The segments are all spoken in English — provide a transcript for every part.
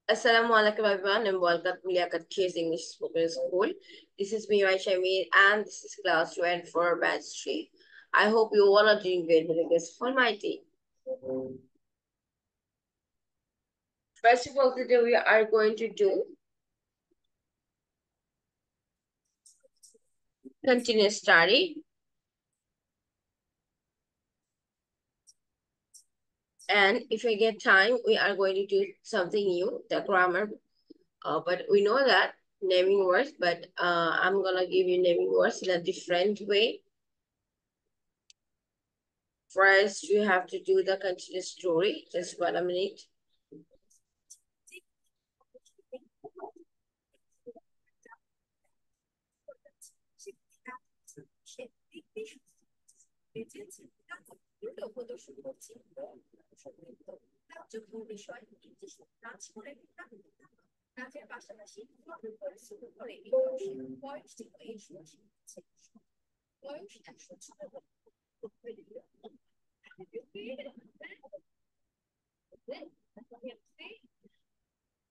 Assalamu alaikum everyone and welcome to Liaquat Kids English Spoken School. This is me, Raishamir, and this is class 24 batch 3. I hope you all are doing great with this Almighty. First of all, today we are going to do continuous study. And if I get time, we are going to do something new, the grammar. But we know that naming words, but I'm gonna give you naming words in a different way. First, you have to do the continuous story. Just 1 minute.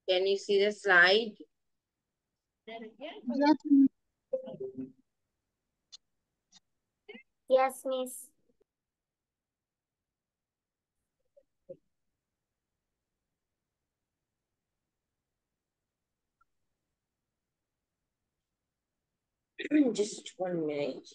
Can you see the slide? Yes, miss. Just 1 minute.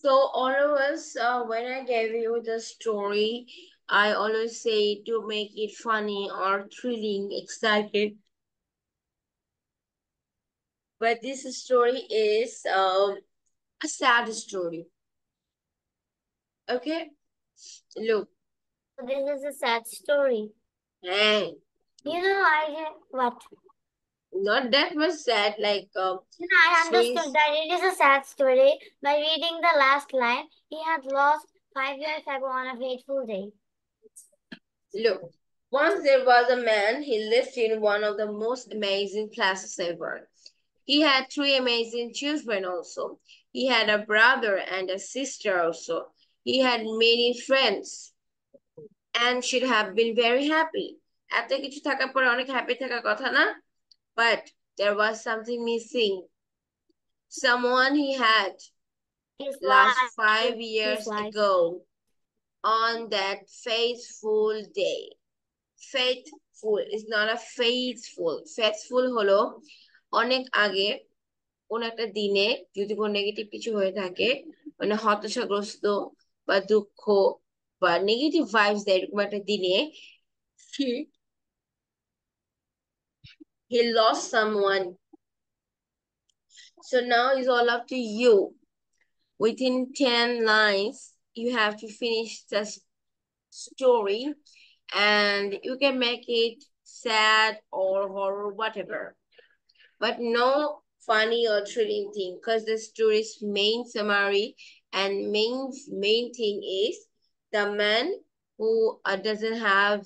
So all of us, when I gave you the story, I always say to make it funny or thrilling, excited. But this story is a sad story. Okay? Look. This is a sad story. Hey. What? Not that much sad, like I understood that it is a sad story by reading the last line. He had lost 5 years ago on a fateful day. Look, once there was a man, he lived in one of the most amazing places ever. He had 3 amazing children also. He had a brother and a sister also. He had many friends and should have been very happy. এত কিছু থাকার পরে অনেক happy থাকার কথা না? But there was something missing. Someone he had His lost wife. 5 years ago on that faithful day. Faithful is not a faithful. Faithful হলো অনেক আগে কোন একটা দিনে যদি কোনো নেগেটিভ কিছু হয়ে থাকে, মানে হতাশাগ্রস্ত বা দুঃখ বা নেগেটিভ ভাইবস দেয় এরকম একটা দিনে he lost someone. So now it's all up to you. Within 10 lines, you have to finish the story and you can make it sad or horror, whatever. But no funny or thrilling thing because the story's main summary and main thing is the man who doesn't have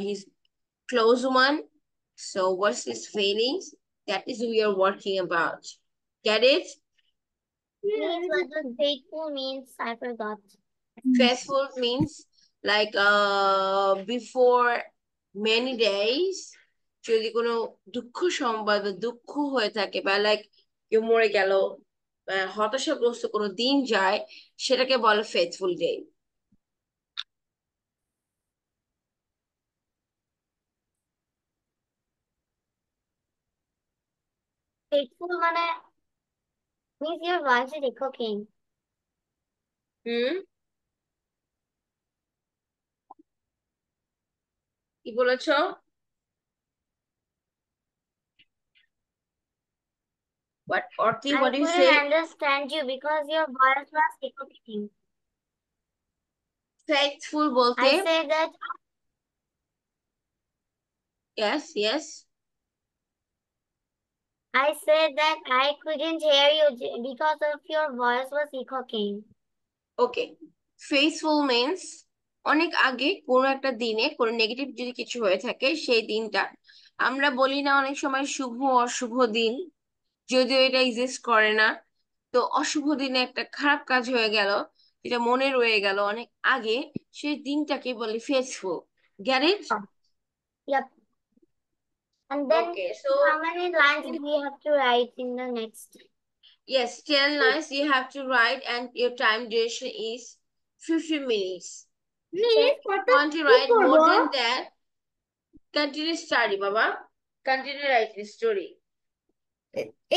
his close one. So what's his feelings? That is we are working about. Get it? Means what does faithful means? I forgot. Faithful means like before many days যদি কোনো দুঃখ সংবাদ বা দুঃখ হয়ে থাকে বা like কেউ মরে গেল হতাশাগ্রস্ত কোনো দিন যায় সেটাকে বলে faithful day Faithful means your voice is cooking. কি বলেছো? What Orti, what do you say? I couldn't understand you because your voice was cooking. Faithful বলতে I said that. Yes. I said that I couldn't hear you because of your voice was echoing. Okay, ফেসফুল means অনেক আগে কোনো একটা দিনে কোনো negative যদি কিছু হয়ে থাকে সেই দিনটা আমরা বলি না অনেক সময় শুভ অশুভ দিন, যদিও এটা এক্সিস্ট করে না। তো অশুভ দিনে একটা খারাপ কাজ হয়ে গেল যেটা মনে রয়ে গেল অনেক আগে, সেই দিনটাকে বলি ফেসফুল। Get it? Yep. And then okay, so how many lines do we have to write in the next? yes, 10 lines you have to write and your time duration is 50 minutes. Miss, If you want to write more than that, continue study, Baba. Continue writing story.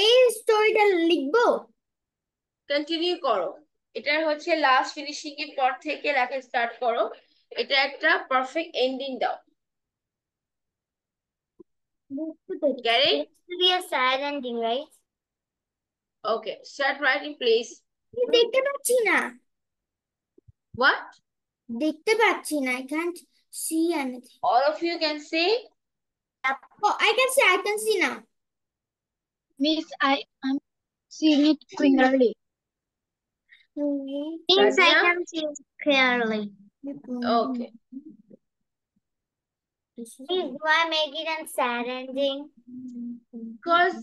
এই স্টোরিটা লিখবো? Continue করো। এটা হচ্ছে last finishing এর পর থেকে লেখা স্টার্ট করো। এটা একটা পারফেক্ট এন্ডিং দাও। Get it? It's to be a sad ending, right? Okay, start writing please. দেখতে পাচ্ছি না। What? দেখতে পাচ্ছি না। I can't see anything. All of you can see? Oh, I can see now. Miss, I am seeing it clearly. Yes, I Razia? can see it clearly. Okay. Please, do I make it a sad ending? Because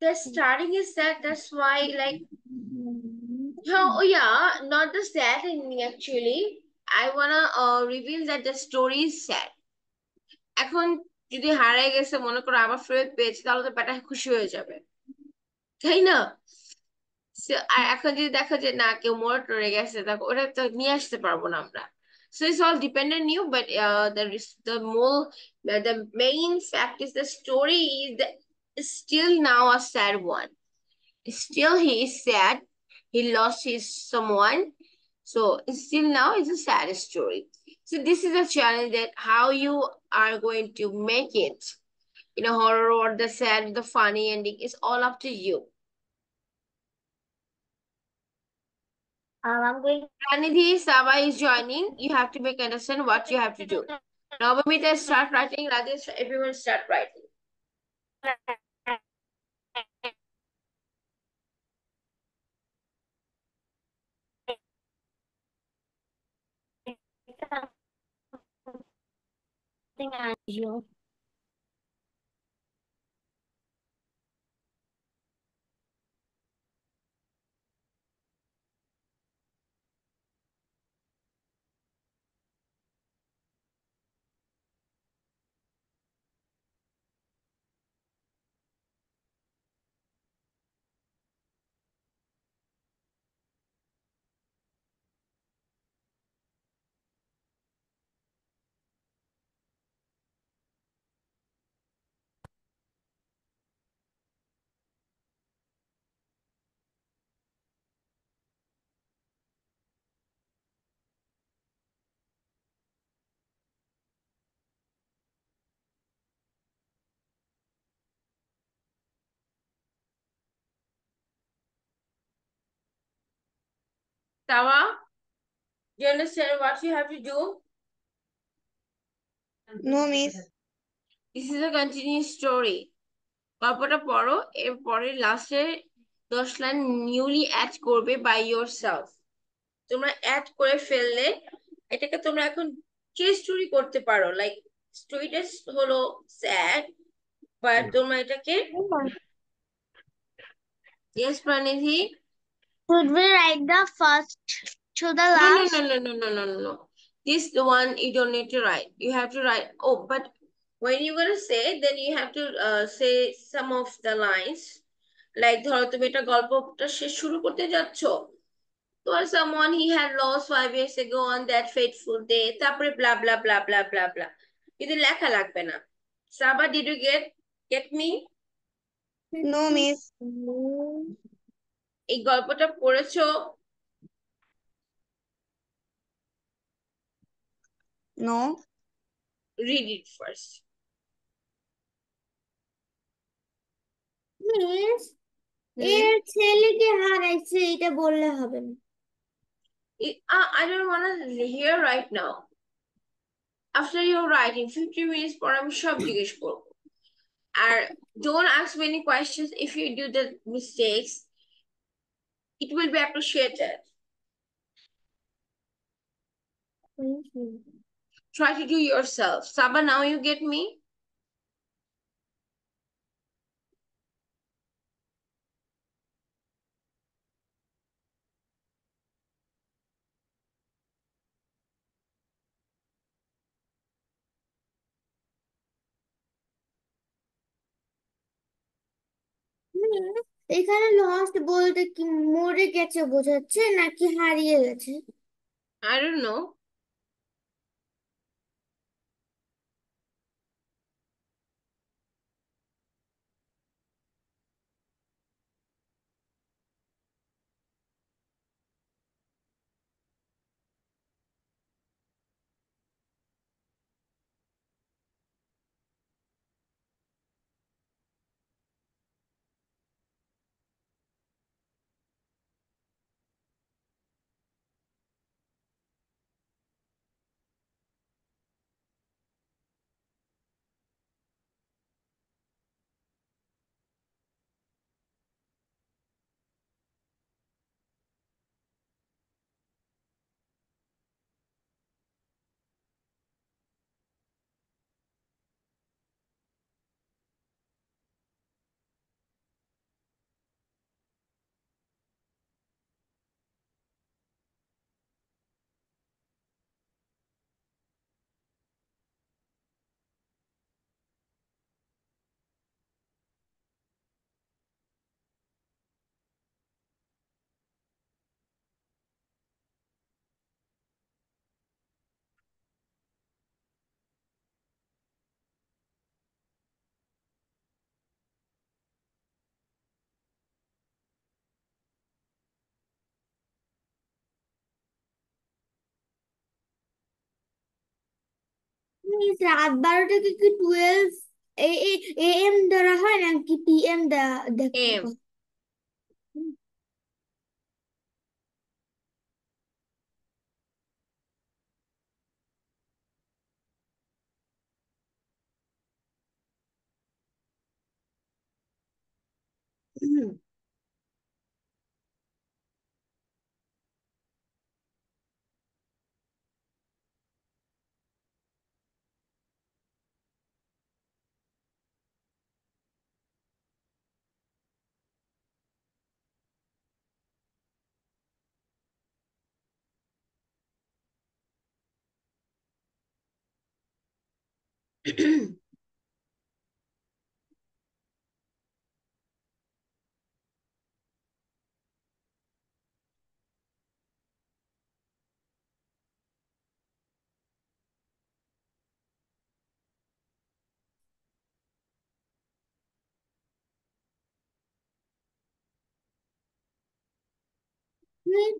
the starting is sad, that's why like oh yeah, not the sad ending actually. I wanna reveal that the story is sad. এখন যদি হারিয়ে গেছে মনে করো আবার ফেরত পেয়েছে তাহলে তো ব্যাটা খুশি হয়ে যাবে, তাই না? আর এখন যদি দেখো যে না কেউ মরে টরে গেছে দেখো ওটা তো নিয়ে আসতে পারবো না আমরা। So it's all dependent on you, but the main fact is the story is still now a sad one. Still he is sad. He lost his someone. So still now it's a sad story. So this is a challenge that how you are going to make it in a horror or the sad, the funny ending is all up to you. I'm going. Pranidhi, Saba is joining. You have to make understand what you have to do. Navamita, start writing. Rajesh, everyone start writing. Something unusual. Saba, do you understand what you have to do? No, miss. This is a continuous story. গল্পটা পড়ো, এরপরে লাস্টে 10 line newly add করবে by your self. তোমরা add করে ফেললে এটাকে তোমরা এখন যে স্টোরি করতে পারো, লাইক স্টোরিটা হলো স্যাড, বাট তোমরা এটাকে yes প্রাণিধি। Should we write the first to the No, last? no. This the one you don't need to write. You have to write. Oh, but when you're gonna say, then you have to say some of the lines. Like ধরো তুমি একটা গল্পটা শেষ শুরু করতে যাচ্ছ, তো someone he had lost 5 years ago on that fateful day. তারপরে blah blah blah blah blah blah. কিন্তু লেখা লাগবে না। Saba, did you get me? No, miss. এই গল্পটা পড়েছো? No. Read it first. Miss, এর ছেলেকে হারাইছে এটা বললে হবে না। I don't want to hear right now. After you're writing 50 minutes পর আমি সব জিজ্ঞেস করবো। Don't ask many questions. If you do the mistakes, it will be appreciated. Try to do yourself. Saba, now you get me? এখানে lost বলতে কি মরে গেছে বোঝাচ্ছে নাকি হারিয়ে গেছে? I don't know. রাত 12টাকে কি 12 AM ধরা হয় নাকি PM দেখতে M. হয়?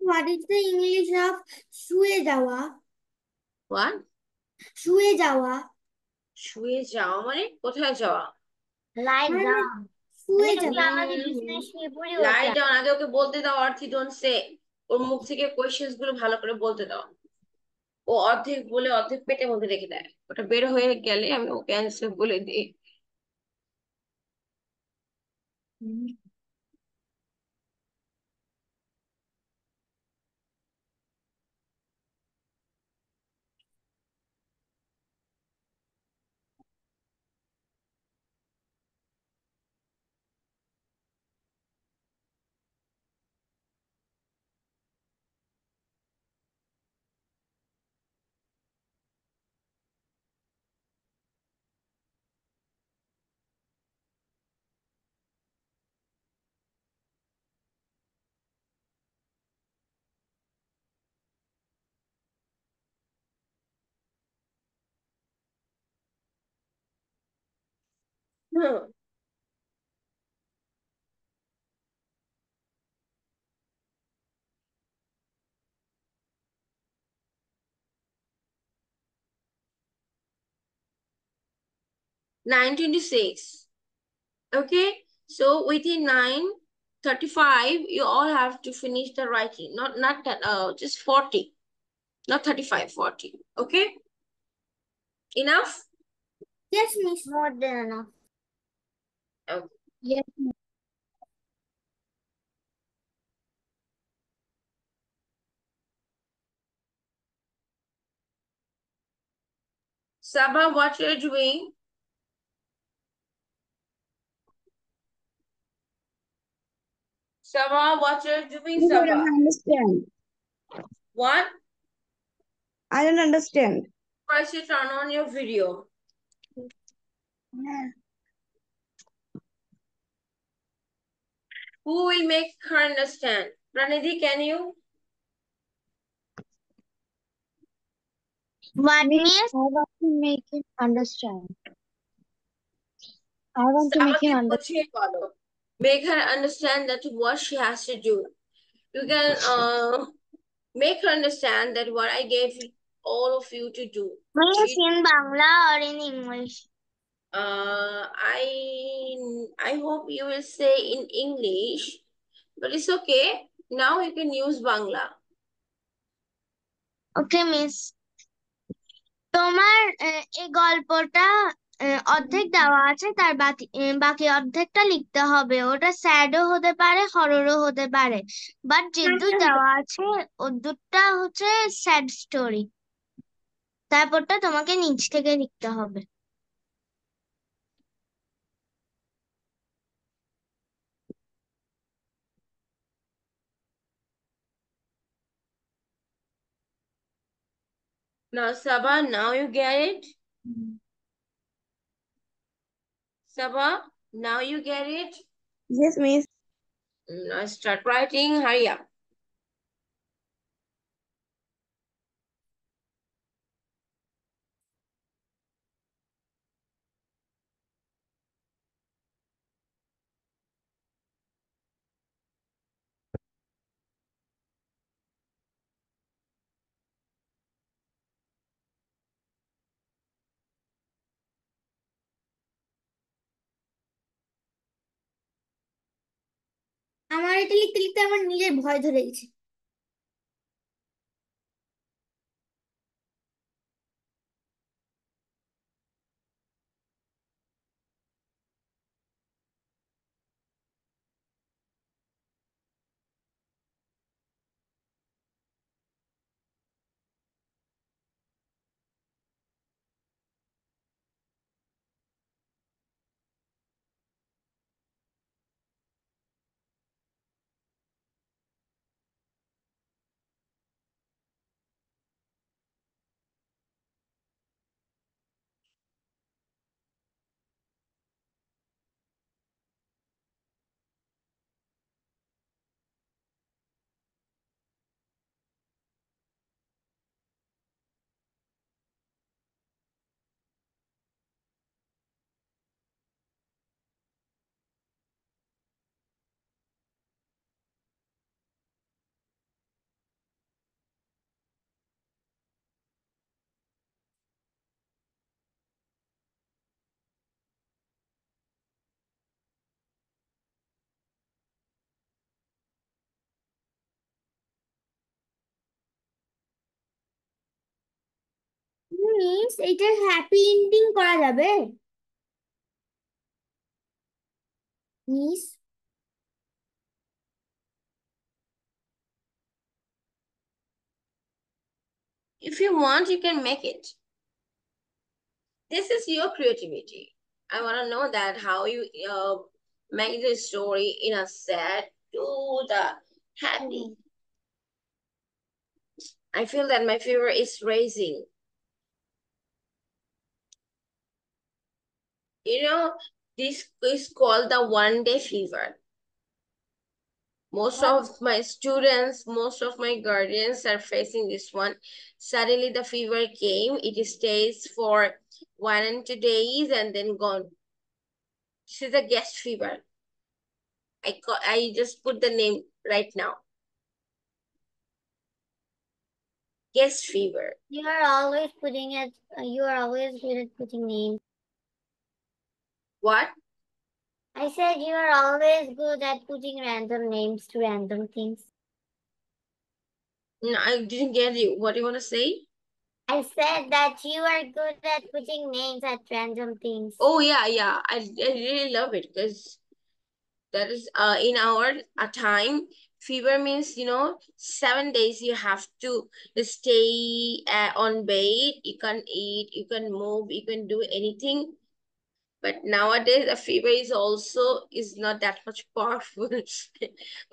What is the English of শুয়ে যাওয়া? What? শুয়ে যাওয়া। শুয়ে যাওয়া মানে কোথায় যাওয়া? Lie down. শুয়ে যাওয়া। Lie down, আগে ওকে বলতে দাও অর্থি, don't say. ওর মুখ থেকে কোয়েশ্চেন্স গুলো ভালো করে বলতে দাও। ও অর্ধেক বলে অর্ধেক পেটের মধ্যে রেখে দেয়, ওটা বের হয়ে গেলে আমি ওকে অ্যান্সার বলে দিই। হুম। Nine 26. Okay, so within 9:35 you all have to finish the writing, not that just 40, not 35, 40. Okay, enough? Yes, Miss. More than enough. Okay. Yes. Sabah, what you're doing? Sabah, what you're doing, I don't Sabah? understand. What? I don't understand. First, you turn on your video. Who will make her understand? Pranidhi, can you? What Miss, means? I want to make him understand. I want to Sabah make him ke understand. पूछे follow. Make her understand that what she has to do. You can make her understand that what I gave all of you to do. Means in Bangla or in English? I hope you will say in English, but it's okay. Now you can use Bangla. Okay, miss. তোমার এই গল্পটা অর্ধেক দেওয়া আছে, তার বাকি অর্ধেকটা লিখতে হবে। ওটা স্যাডও হতে পারে, হররও হতে পারে, বাট যেদূর দেওয়া আছে ওদূরটা হচ্ছে স্যাড স্টোরি। তারপরটা তোমাকে নিচ থেকে লিখতে হবে। Now, Sabah, now you get it? Sabah, now you get it? Yes, miss. Now start writing. Hurry up. আমার এটা লিখতে লিখতে আমার নিজের ভয় ধরে গেছে। মিস এটা হ্যাপি এন্ডিং করা যাবে miss? If you want, you can make it. This is your creativity. I want to know that how you make the story in a sad to the happy. I feel that my fever is raising. You know, this is called the one-day fever. Most of my students, most of my guardians are facing this one. Suddenly the fever came, it stays for 1 and 2 days and then gone. This is a guest fever. I just put the name right now. Guest fever. You are always putting it, you are always good at putting names. What? I said you are always good at putting random names to random things. No, I didn't get you. What do you want to say? I said that you are good at putting names at random things. Oh yeah. I really love it because that is in our time. Fever means 7 days you have to stay on bed. You can eat, you can move, you can do anything. But nowadays a fever is not that much powerful.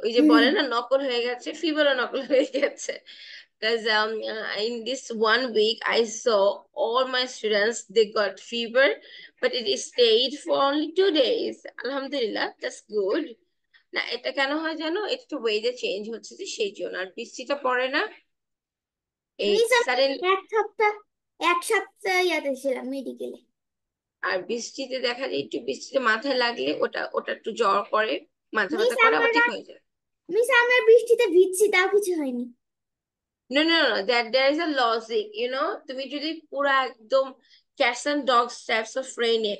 ওই যে বলে না নকল হয়ে গেছে, ফিভারও নকল হয়ে গেছে. Because in this 1 week I saw all my students, they got fever, but it stayed for only 2 days. Alhamdulillah, that's good. না এটা কেন হয় জানো, একটু ওয়েদার চেঞ্জ হচ্ছে যে সেই জন্য, আর বৃষ্টিটা পড়ে না এই মিস আমি সাডেন। এক সপ্তাহ ইয়াতে ছিলাম মেডিকেলে। আর বৃষ্টিতে দেখা যায় একটু বৃষ্টিতে মাথায় লাগলে ওটা ওটা একটু জ্বর করে, মাথা মিস ব্যথা করে, আবার ঠিক আমরা হয়ে যায়। আমরা বৃষ্টিতে ভিজছি তাও কিছু হয়নি। No, that there is a logic, তুমি যদি পুরো একদম cats and dogs types of rain এ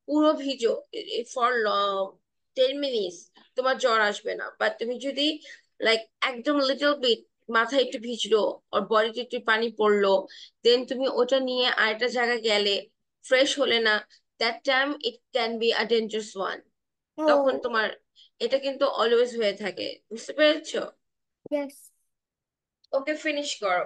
পুরো ভিজো for 10 minutes, তোমার জ্বর আসবে না। বাট তুমি যদি লাইক একদম লিটল বিট মাথায় একটু ভিজলো আর বডিতে একটু পানি পড়লো, দেন তুমি ওটা নিয়ে আরেকটা জায়গায় গেলে, ফ্রেশ হলে না, that time it can be a dangerous one. ও তখন তোমার এটা কিন্তু অলওয়েজ হয়ে থাকে, বুঝতে পেরেছো? ইয়েস। ওকে, ফিনিশ করো।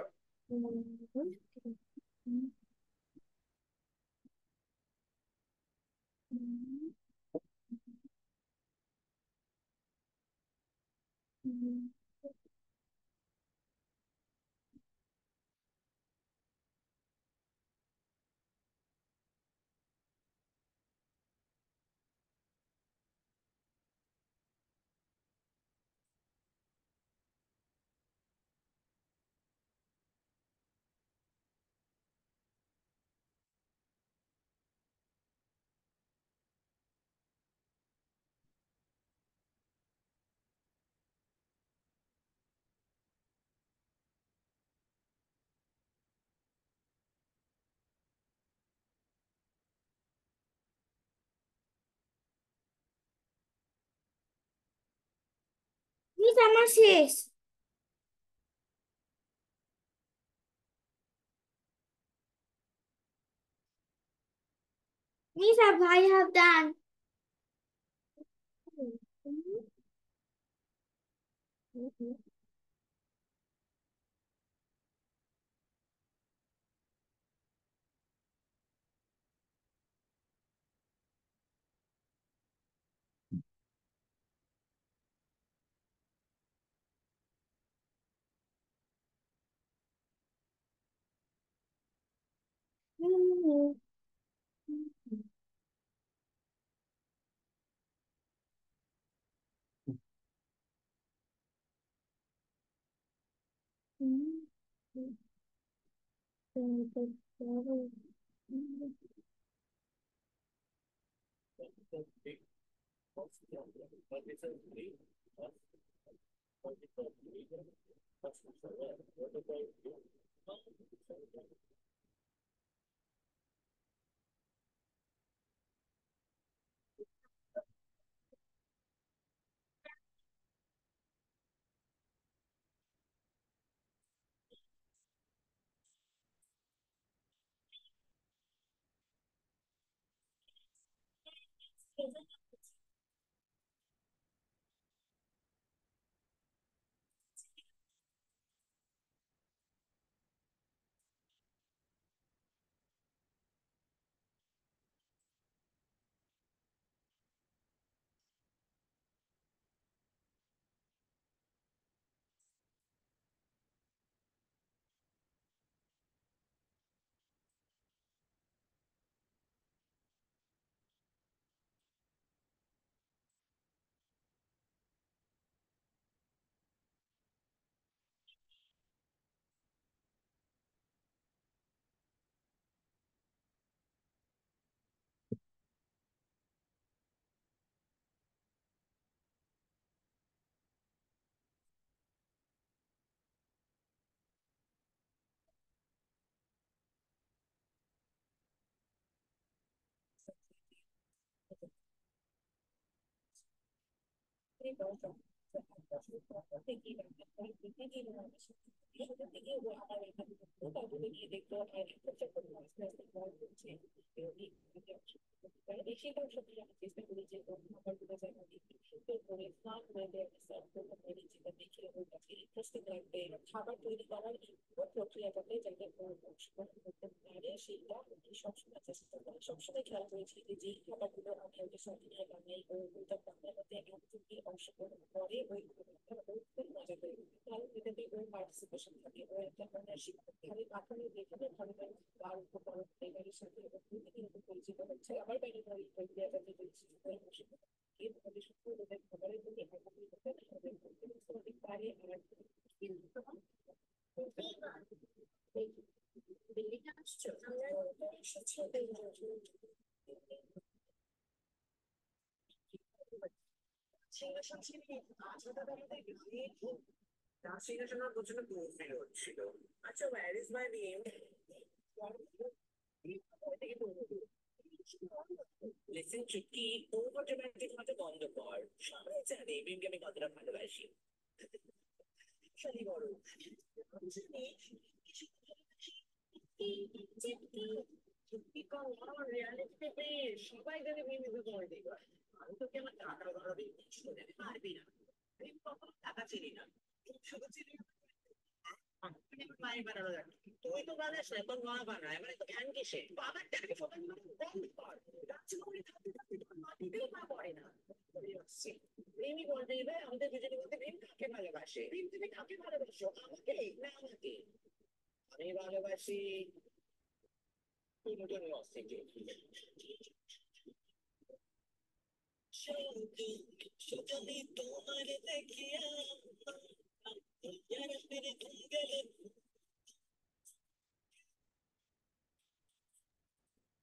মিস আমার শেষ। Miss I have done.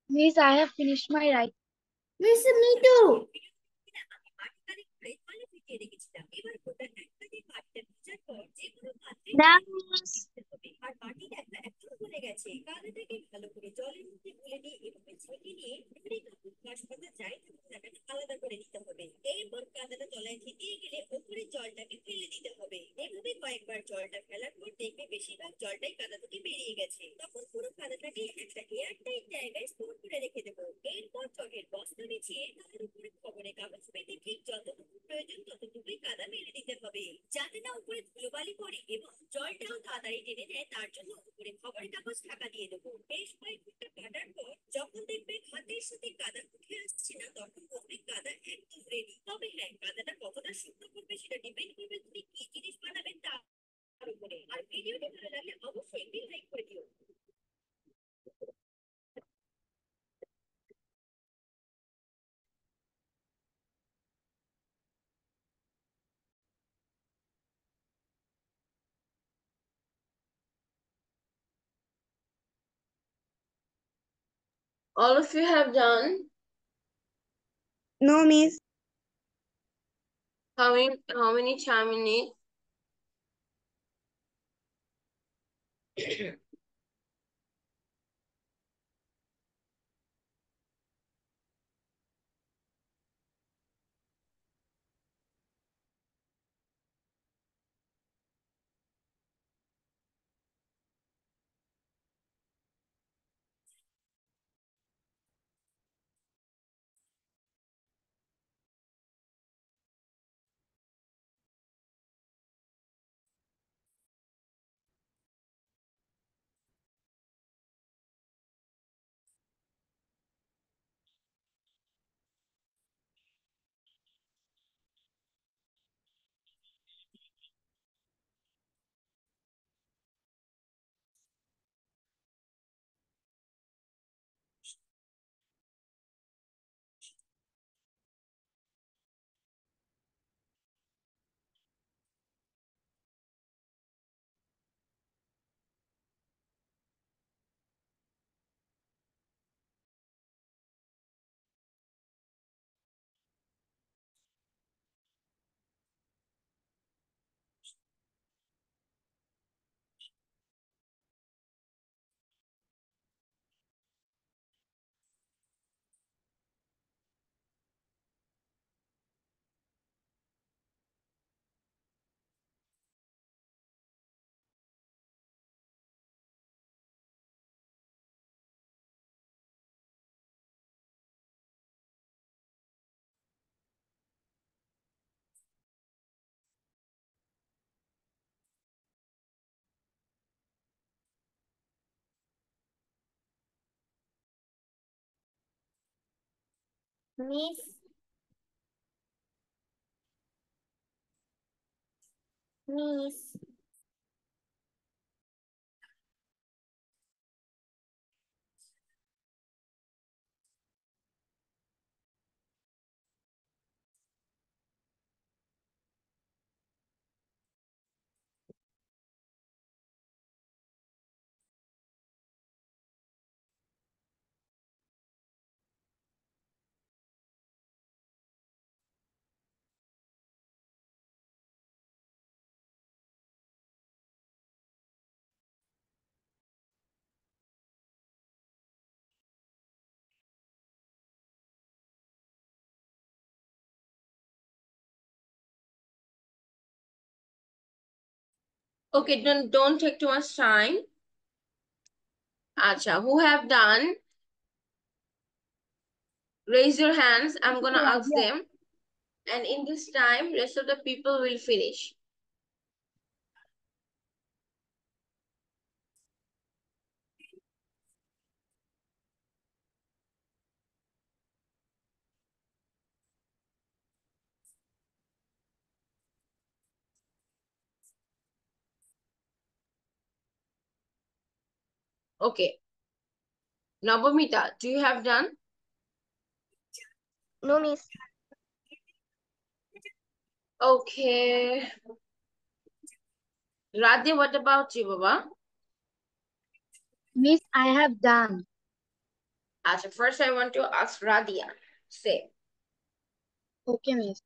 Miss, I have finished my writing. Miss, me too. Done, miss. All of you have done? No, Miss. How many time you need? Miss. Miss. Okay, don't take too much time. Acha, who have done? Raise your hands. I'm gonna ask them. And in this time, rest of the people will finish. Okay. Navamita, do you have done? No, Miss. Okay. Radhi, what about you, Baba? Miss, I have done. Acha, first I want to ask Radhia. Say. Okay, Miss.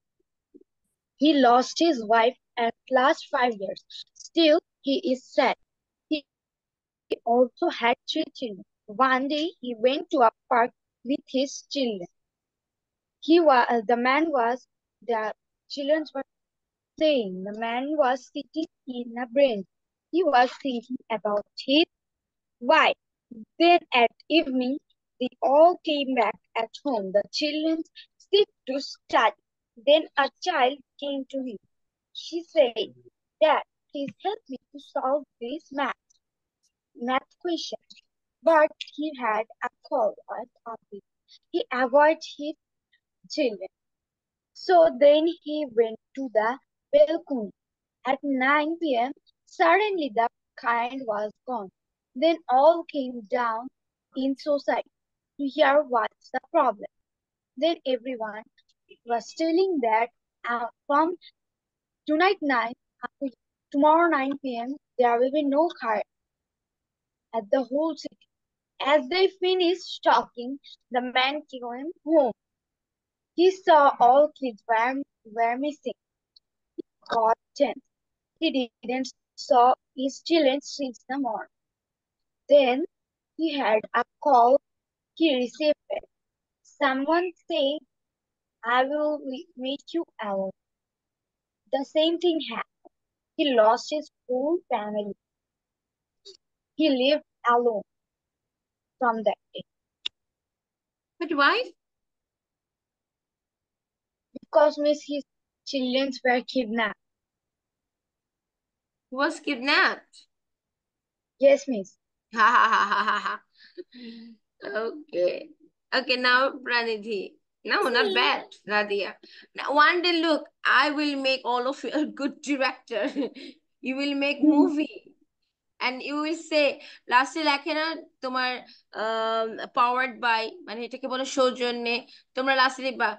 He lost his wife at last 5 years. Still, he is sad. He also had 3 children. One day, he went to a park with his children. The man was, the children were saying, the man was sitting in a bench. He was thinking about his wife. Then at evening, they all came back at home. The children sit to study. Then a child came to him. She said, Dad, please help me to solve this math question. But he had a call at office. He avoided his children. So then he went to the balcony. At 9 p.m., suddenly the kind was gone. Then all came down in society to hear what's the problem. Then everyone was telling that from tonight 9 tomorrow 9 p.m. there will be no car at the whole city. As they finished talking, the man came home. He saw all kids were missing. He got tense. He didn't saw his children since the morning. Then he had a call he received. Someone said, I will meet you alone. The same thing happened. He lost his whole family. He lived alone from that day. But why? Because Miss, his children were kidnapped. Who was kidnapped? Yes, Miss. Ha ha ha ha ha ha. Okay. Okay, now Pranidhi. No, not bad, Radhia. Now one day, look, I will make all of you a good director. You will make movie. And you will say, লাস্টে লেখে না তোমার powered by মানে এটাকে বলে সৌজন্যে তোমরা লাস্টে লিখবা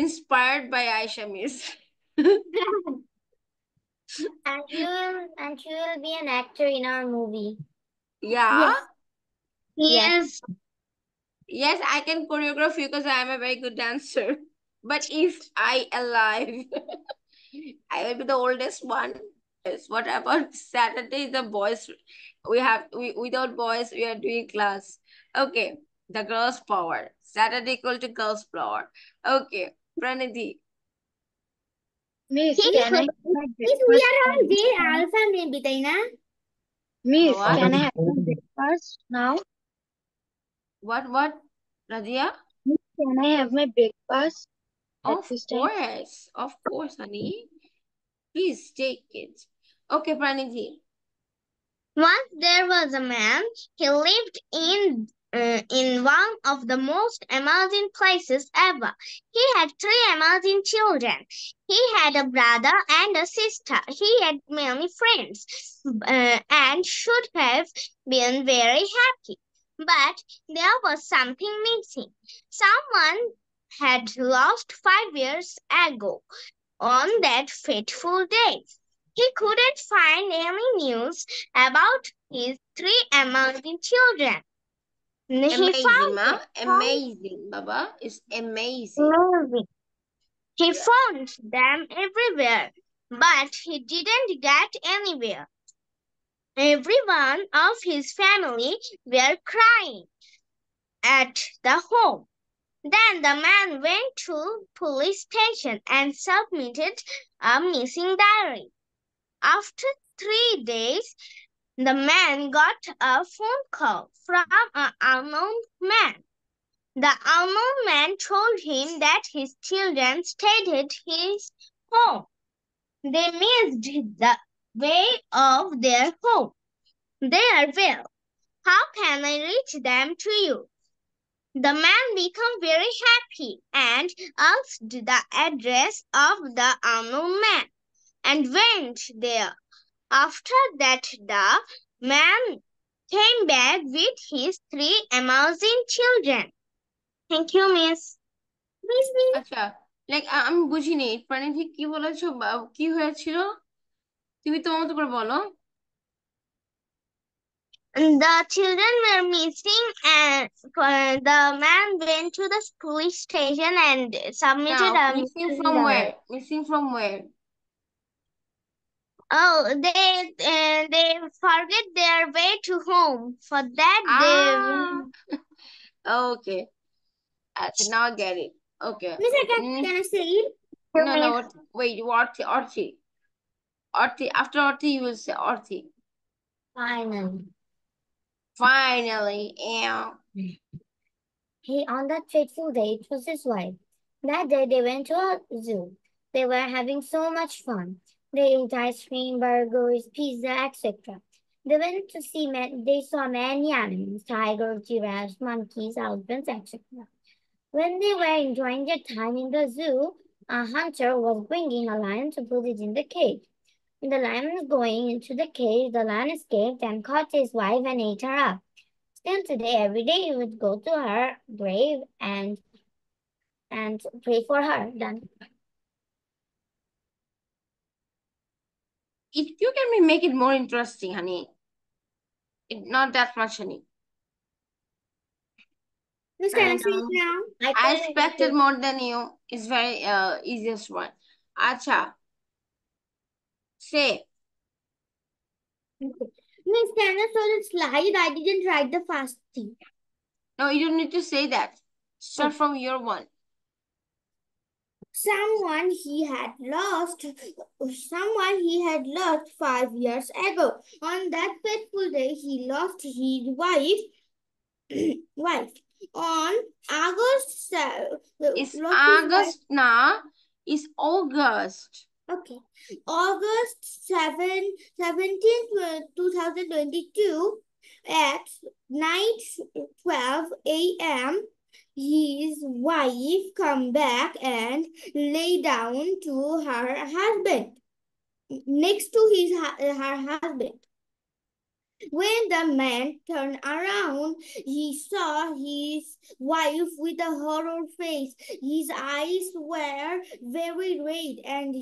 inspired by Aisha Miss. And she will be an actor in our movie. Yeah. Yes. Yes, I can choreograph you because I am a very good dancer. But if I alive, I will be the oldest one. Yes. What about Saturday? The boys, without boys, we are doing class. Okay, the girls' power. Saturday equal to girls' power. Okay, Pranidhi. Miss, can I have my Miss, we breakfast? are all there alpha maybe, তাই না? Miss, What? can I have my breakfast now? What, Radhia? Miss, can I have my breakfast at Of this time? course, honey. Please take it. Okay, Pranidhi. Once there was a man. He lived in in one of the most amazing places ever. He had 3 amazing children. He had a brother and a sister. He had many friends and should have been very happy. But there was something missing. Someone had lost 5 years ago on that fateful day. He couldn't find any news about his 3 amazing children. He Amazing, ma. found Amazing, Baba. It's amazing. amazing. He Yeah. found them everywhere, but he didn't get anywhere. Everyone of his family were crying at the home. Then the man went to police station and submitted a missing diary. After 3 days, the man got a phone call from an unknown man. The unknown man told him that his children stayed at his home. They missed the way of their home. They are well. How can I reach them to you? The man became very happy and asked the address of the unknown man and went there. After that, the man came back with his 3 amazing children. Thank you, Miss. আচ্ছা, আমি বুঝিনি প্রাণী ঠিক কি বলেছো কি হয়েছিল? তুমি তোমার মতো করে বলো। The children were missing, and the man went to the police station and submitted Now, a missing missing from diary. where? Missing from where? Oh, they forget their way to home. For that, they Okay. Now I get it. Okay. Miss, can I say it? No. Wait. Orti. After Orti, you will say Orti. Finally. Yeah. On that fateful day, it was his wife. That day they went to a zoo. They were having so much fun. They ate ice cream, burgers, pizza, etc. They went to see they saw many animals, tigers, giraffes, monkeys, elephants, etc. When they were enjoying their time in the zoo, a hunter was bringing a lion to put it in the cage. When the lion was going into the cage, the lion escaped and caught his wife and ate her up. Still today, every day he would go to her grave and pray for her. Done. If you can make it more interesting, honey. Not that much, honey. Miss, can I say it now? I expected more than you. It's very easiest one. Acha. Say. Miss, can I show the slide? I didn't write the fast thing. No, you don't need to say that. Start from your one. Someone he had lost 5 years ago. On that fateful day, he lost his wife. On August. It's August now. It's August. Okay. August 17th, 2022 at 9:12 a.m. his wife come back and lay down to her husband, next to her husband. When the man turned around, he saw his wife with a horror face. His eyes were very red and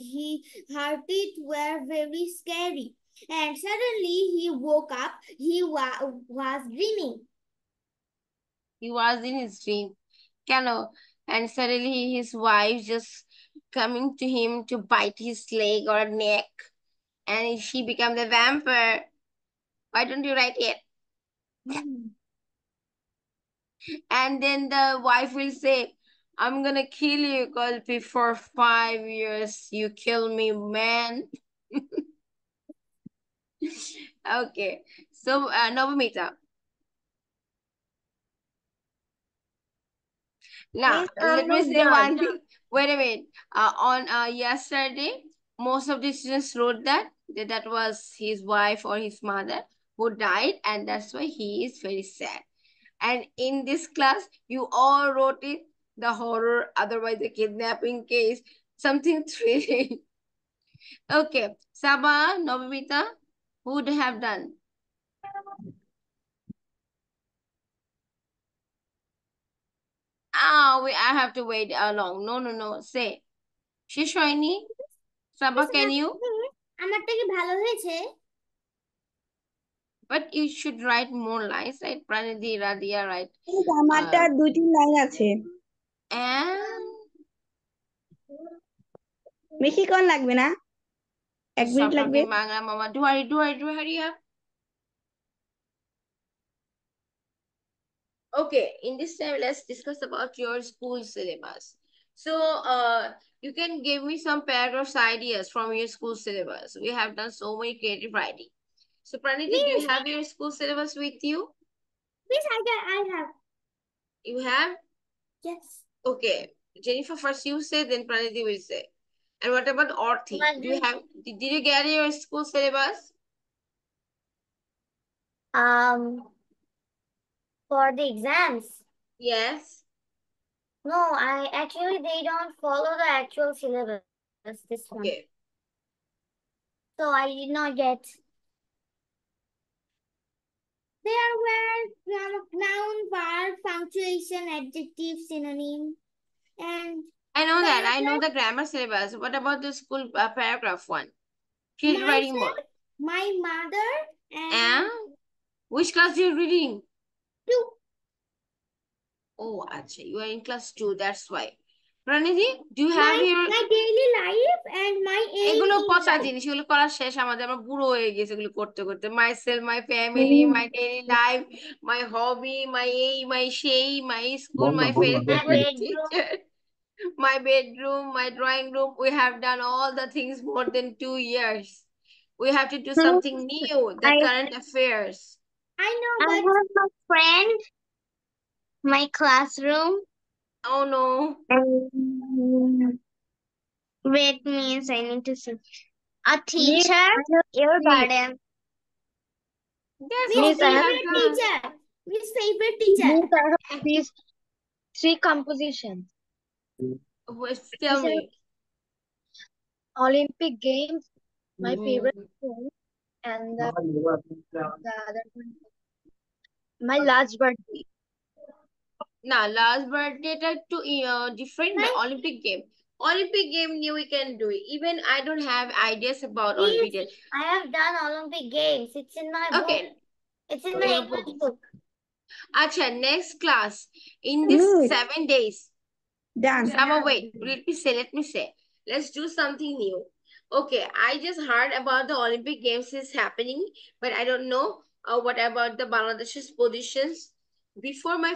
her teeth were very scary. And suddenly he woke up. He was dreaming. He was in his dream. And suddenly his wife just coming to him to bite his leg or neck. And she became the vampire. Why don't you write it? And then the wife will say, I'm gonna kill you because before 5 years you kill me, man. Okay. So, Navamita. Now, let me say one thing. Wait a minute. On yesterday, most of the students wrote that was his wife or his mother who died, and that's why he is very sad. And in this class, you all wrote it, the horror, otherwise the kidnapping case, something thrilling. Okay, Saba, Nobamita, who would have done? I have to wait long. No. Say. শেষ হয়নি? Saba, can you? আমারটা কি ভালো হয়েছে? But you should write more lines, right? Pranidhi, Radia, right? আমারটা 2-3 line আছে। And বেশিক্ষণ লাগবে না, 1 মিনিট stop লাগবে। talking, Manga, Mama. Do hurry up. Okay, in this time, let's discuss about your school syllabus. So, you can give me some paragraphs ideas from your school syllabus. We have done so many creative writing. So, Pranidhi, do you have your school syllabus with you? Yes, I have. You have? Yes. Okay. Jennifer, first you say, then Pranidhi will say. And what about Orthi? Do you have? Did you get your school syllabus? For the exams. Yes. No, they don't follow the actual syllabus, this one. Okay. So I did not get. There were noun, verb, punctuation, adjective, synonym, and I know that. I know the grammar syllabus. What about the school paragraph one? Creative writing more. My mother And which class are you reading? 2. Oh, actually, you are in class 2. That's why. Pranidhi, do you have your my daily life and my aim এগুলো in পচা life? জিনিস, এগুলো করা শেষ আমাদের, আমরা বুড়ো হয়ে গেছে এগুলো করতে করতে। Myself, my family, my daily life, my hobby, my my সেই, my school, my favorite teacher, my bedroom, my drawing room. We have done all the things more than 2 years. We have to do something new, the current affairs. I know, but I have a friend, my classroom. Oh no. Wait, means I need to see. A teacher, your garden. That's Miss, all I we have have done. teacher. His favorite teacher. Miss, I have these 3 compositions. Tell me. Olympic Games, my favorite school, and the other one, my last birthday. Now, last birthday to different Olympic game. Olympic game new we can do it. Even I don't have ideas about Olympic game. I have done Olympic Games. It's in my book. Okay. It's in my English book. Acha, next class. In this 7 days. Done. Saba, wait. Let me say. Let's do something new. Okay, I just heard about the Olympic Games is happening, but I don't know what about the Bangladesh's positions. Before my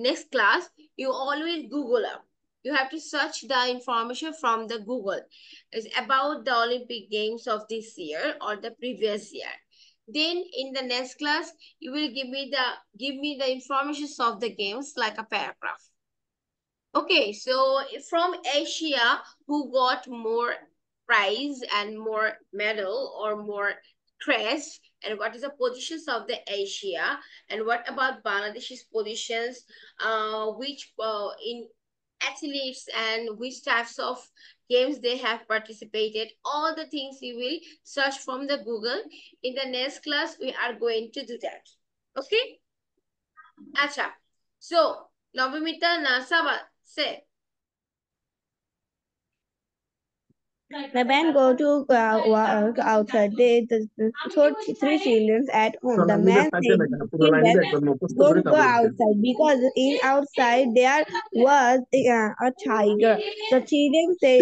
next class, you always Google up. You have to search the information from the Google. It's about the Olympic Games of this year or the previous year. Then in the next class, you will give me the information of the games like a paragraph. Okay, so from Asia, who got more prize and more medal or more crest, and what is the positions of the Asia, and what about Bangladesh's positions, which in athletes and which types of games they have participated, all the things you will search from the Google. In the next class, we are going to do that. Okay? Acha. So, Navamita, Nasaba, say. The man go to work outside. The 3 children at home. The man said, "Don't go outside because in outside there was a tiger." The children say,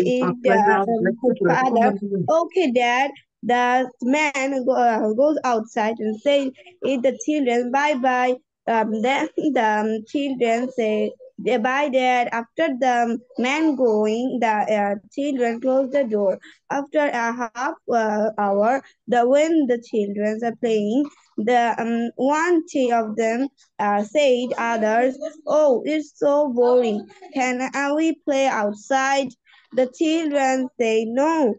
"Father, okay, Dad." The man goes outside and says, "The children, bye bye." Then the children say, "Bye, Dad." After the man going, the children close the door. After a half hour, when the children are playing, one of them said others, "Oh, it's so boring. Can we play outside?" The children say, "No."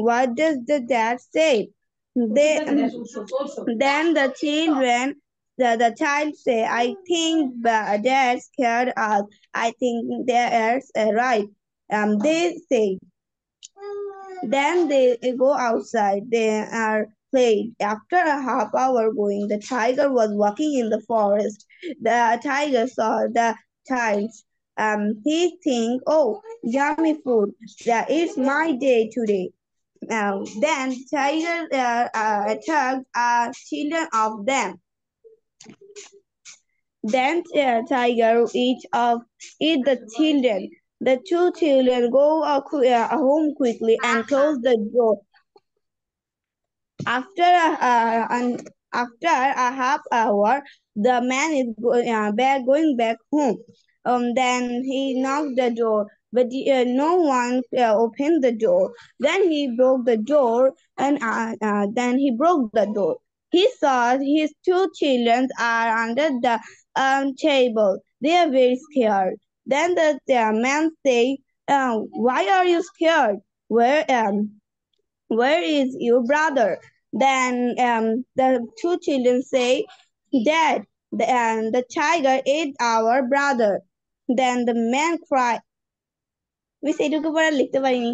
What does the dad say? Then the children the child say, I think dad scared us. I think that's right. They say. Then they go outside. They are played. After a half hour going, the tiger was walking in the forest. The tiger saw the child. He think, oh, yummy food. It's my day today. Then tiger attacked children of them. Then tiger eat the children. The two children go home quickly and close the door. After a half hour, the man is going back home. Then he knocked the door, but no one opened the door. Then he broke the door, and then he broke the door. He saw his two children are under the table. They are very scared. Then the man say, "Why are you scared? Where is your brother?" Then the two children say, Dad, the tiger ate our brother. Then the man cried. Miss এটুকু পরে লিখতে পারিনি।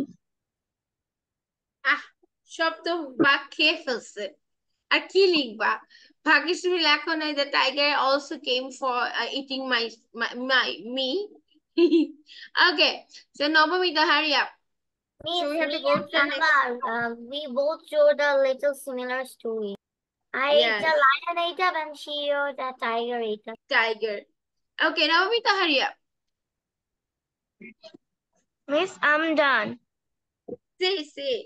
সব তো বাঘ খেয়ে ফেলছে, আর কি লিখবা? ভাগ্যিস তুমি লেখো নাই the tiger also came for eating me. Okay, so Nobamita, hurry up. So we have to go to the next. We both showed a little similar story. I ate a lion ate up and she ate a tiger ate up. Tiger. Okay, Nobamita, hurry up. Miss, I'm done. Say.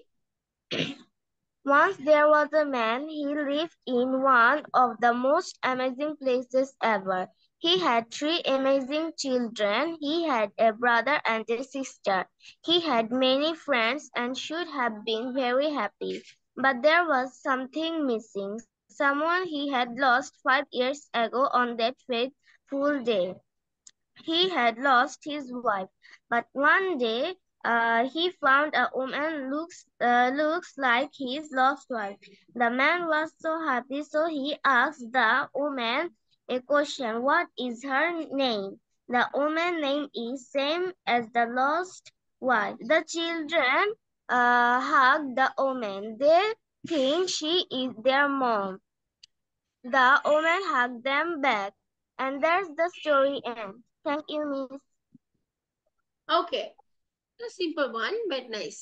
Once there was a man. He lived in one of the most amazing places ever. He had 3 amazing children. He had a brother and a sister. He had many friends and should have been very happy. But there was something missing. Someone he had lost 5 years ago on that fateful day. He had lost his wife, but one day he found a woman looks like his lost wife. The man was so happy, so he asked the woman a question. What is her name? The woman's name is same as the lost wife. The children hug the woman. They think she is their mom. The woman hugged them back, and there's the story end. Thank you, Miss. Okay, a simple one, but nice.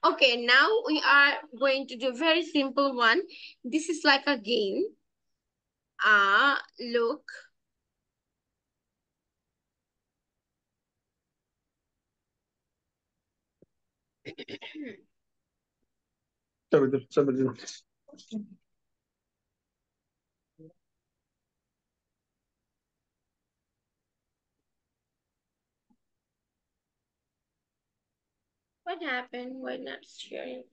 Okay, now we are going to do a very simple one. This is like a game. Look. What happened? Why not sharing?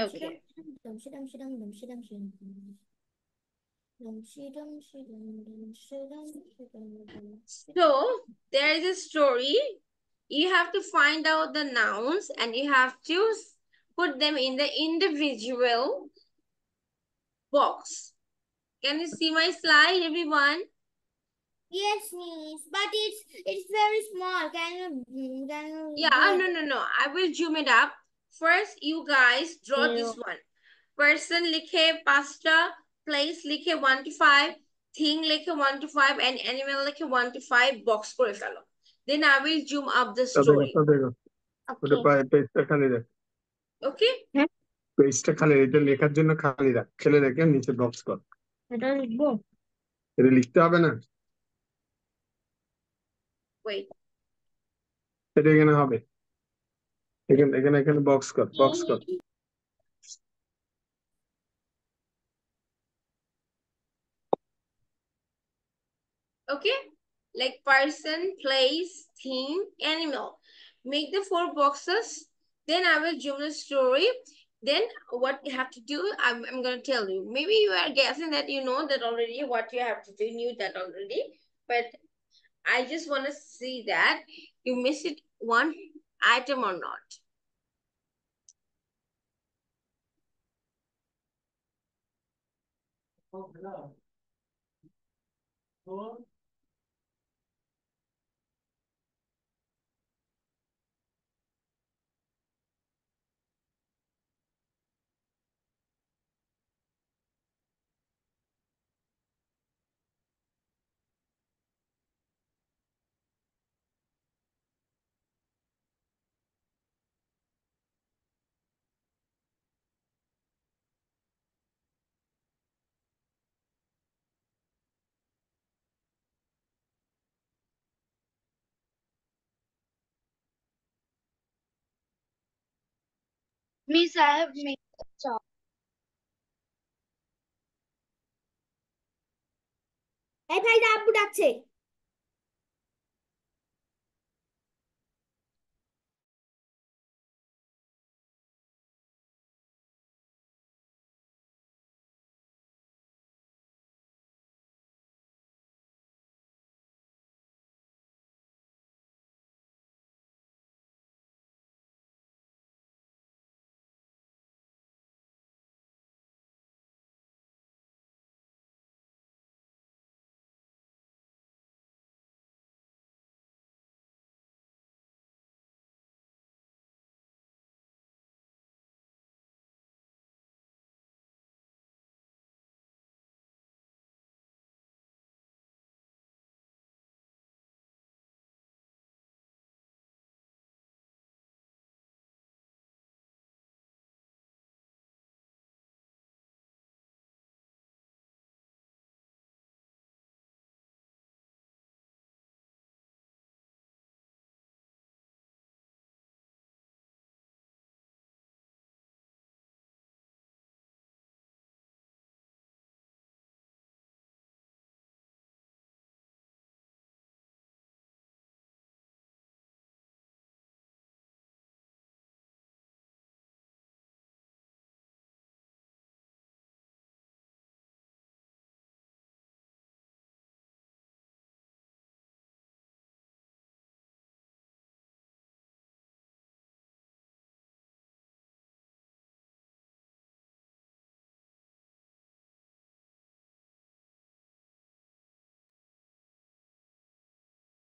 Okay. So there is a story. You have to find out the nouns and you have to put them in the individual box. Can you see my slide, everyone? Yes, Miss, but it's very small. Can you Yeah, no. I will zoom it up. First, you guys draw this one. Person likhe pasta, place likhe 1 to 5, thing likhe 1 to 5, and animal likhe 1 to 5. Box kore felo. Then I will zoom up the story. Okay? পেজটা খালি এটা লেখার জন্য খালি রাখ, খেলে রেখে নিচে বক্স কর। এটা লিখবো? এটা লিখতে হবে না, Wait. এটা এখানে হবে, এখানে বক্স কর। Okay? Like person, place, thing, animal. Make the 4 boxes. Then I will zoom the story. Then what you have to do, I'm going to tell you. Maybe you are guessing that you know that already, what you have to do, knew that already. But I just want to see that you missed one item or not. Miss, I have made a chart. এই ভাইরা আব্বু ডাকছে।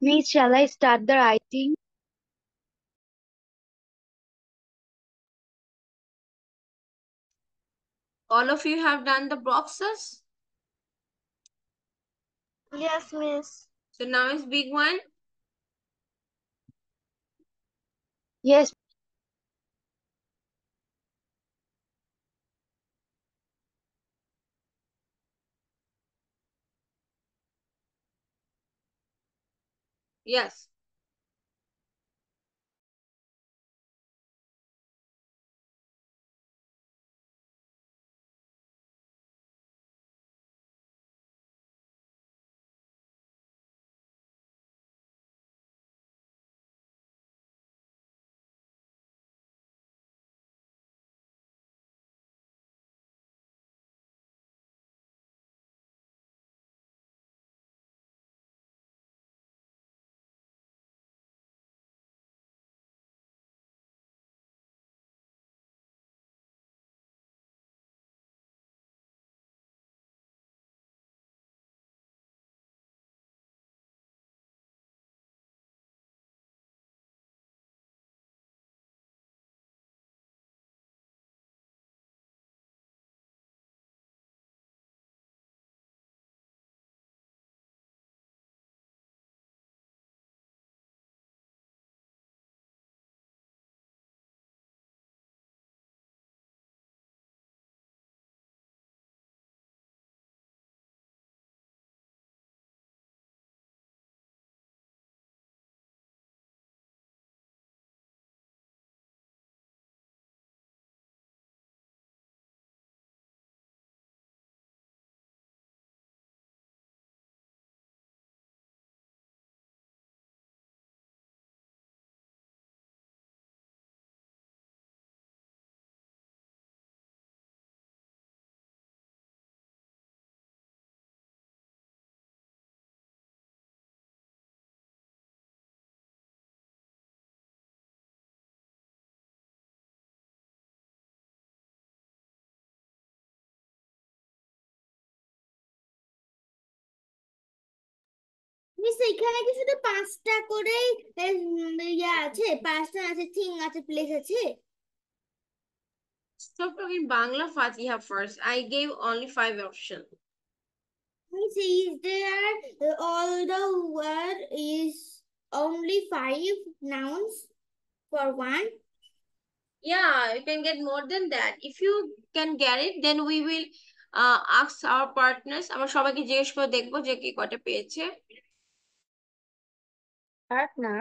Miss, shall I start the writing? All of you have done the boxes? Yes, miss. So now is big one. Yes. Yes. Miss এখানে কি শুধু 5টা করে ইয়ে আছে, 5টা আছে, থিং আছে, প্লেস আছে? Stop talking Bangla Fatiha first. I gave only 5 options. Miss, is there all the word is only 5 nouns for one? Yeah, you can get more than that. If you can get it, then we will ask our partners. আমরা সবাইকে জিজ্ঞেস করে দেখবো যে কে কটা পেয়েছে। Partner.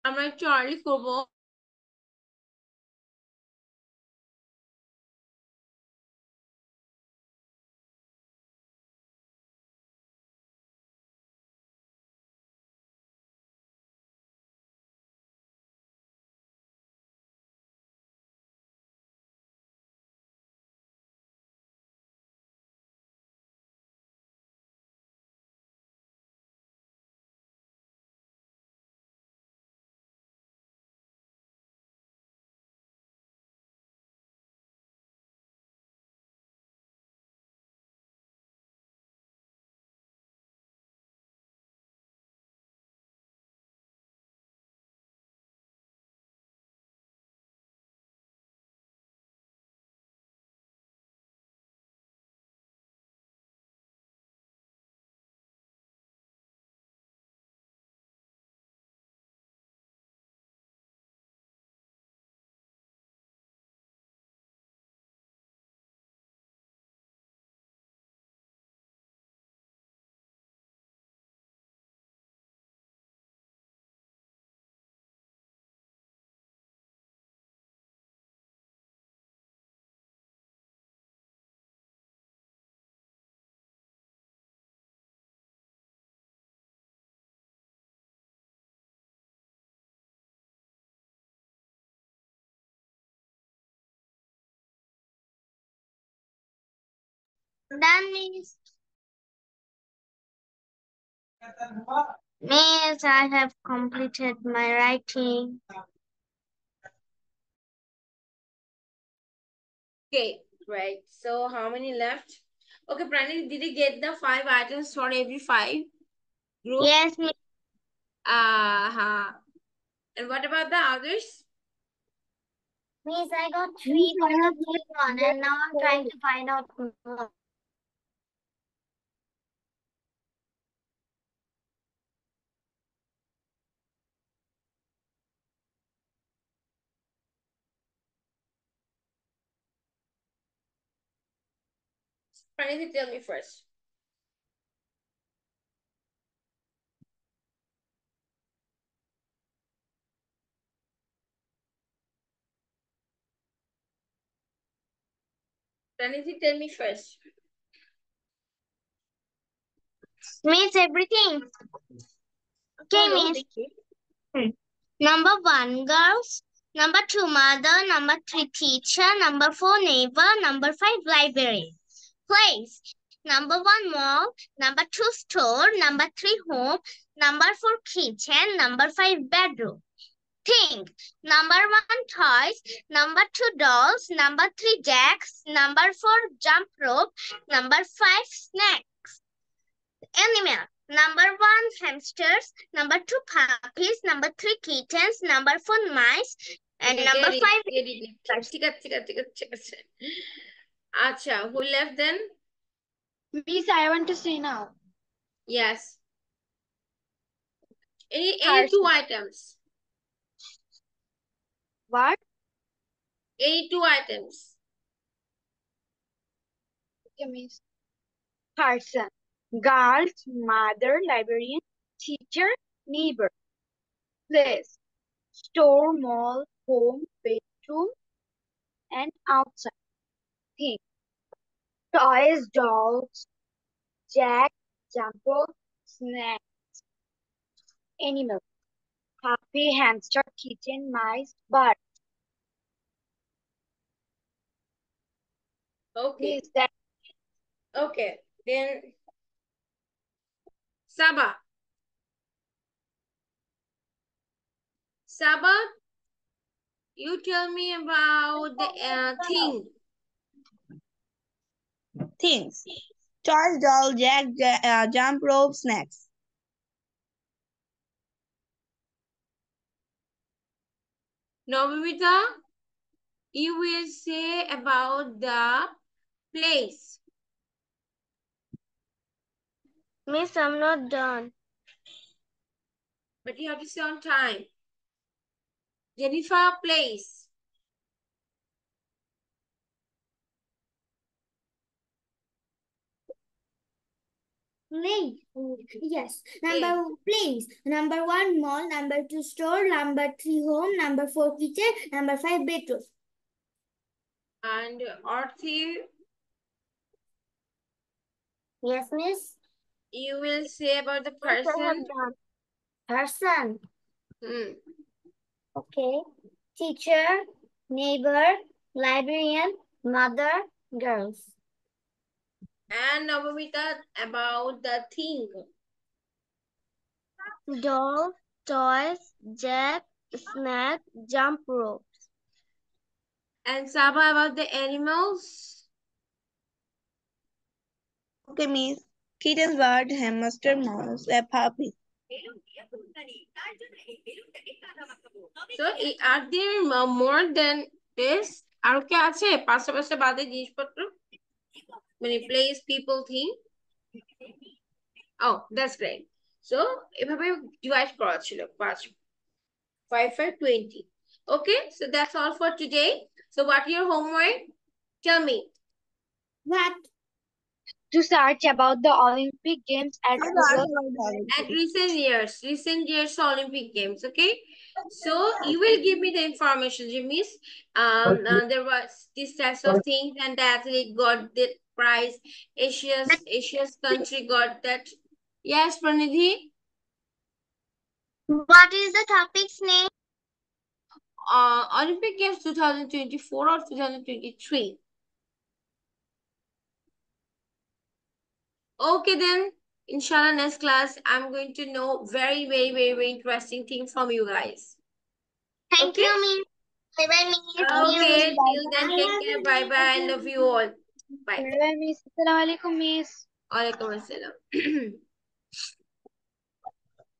আমরা একটু আর্লি করবো। Done, Miss. Miss, I have completed my writing. Okay, right. So how many left? Okay, Pranit, did you get the 5 items for every 5 group? Yes, Miss. And what about the others? Miss, I got 3 for the third one, and now I'm trying to find out more. Pranit, tell me first. Pranit, tell me first. Miss, everything. Okay, Hello, Miss. Number 1, girls. Number 2, mother. Number 3, teacher. Number 4, neighbor. Number 5, library. Place. Number 1, mall. Number 2, store. Number 3, home. Number 4, kitchen. Number 5, bedroom. Think. Number 1, toys. Number 2, dolls. Number 3, jacks. Number 4, jump rope. Number 5, snacks. Animal. Number 1, hamsters. Number 2, puppies. Number 3, kittens. Number 4, mice. And Okay, number 5, ঠিক আছে. Acha, who left then? Miss, I want to say now. Yes. Any two items. What? Any two items. Okay, miss. Person. Girls, mother, librarian, teacher, neighbor. Place. Store, mall, home, bedroom, and outside. Thing. Toys, dolls, jack, jumper, snack. Animal. Happy, hamster, kitten, mice, bird. Okay. Miss, that Okay. Then Saba. Saba, you tell me about the thing. Things. Toys, doll, jack, jump rope, snacks. Nobita, you will say about the place. Miss, I'm not done. But you have to say on time. Jennifer, place. Place. Yes. Place. Number 1 mall. Number 2 store. Number 3 home. Number 4 kitchen. Number 5 bedroom. And Arthi, Yes, miss. you will say about the Miss, I have person. done. Person. Okay. Teacher, neighbor, librarian, mother, girls. And Nobita about the thing. Doll, toys, jack, snack, jump rope. And Saba about the animals. Okay, miss. Kittens, bird, hamster, mouse, a puppy. So, are there more than this? আর কি আছে পাশাপাশি বাদে জিনিসপত্র মানে place people thing? Oh, that's great. So, এভাবে divide করা ছিল 5 5 5 20. Okay, so that's all for today. So, what your homework? Tell me. What? to search about the Olympic Games at Google. At recent years Olympic Games, okay? So you will give me the information, Jimmy's. There was this types of things, and the athlete got the prize. Asia's country got that. Yes, Pranidhi. What is the topic's name? Olympic Games 2024 or 2023. Okay then. Inshallah, next class, I'm going to know very interesting thing from you guys. Thank Okay? you, Miss. Bye-bye, Miss. Okay, till then, take care. Bye-bye. I love you all. Bye. Bye, miss. Assalamu alaikum, miss. Walaikum assalam.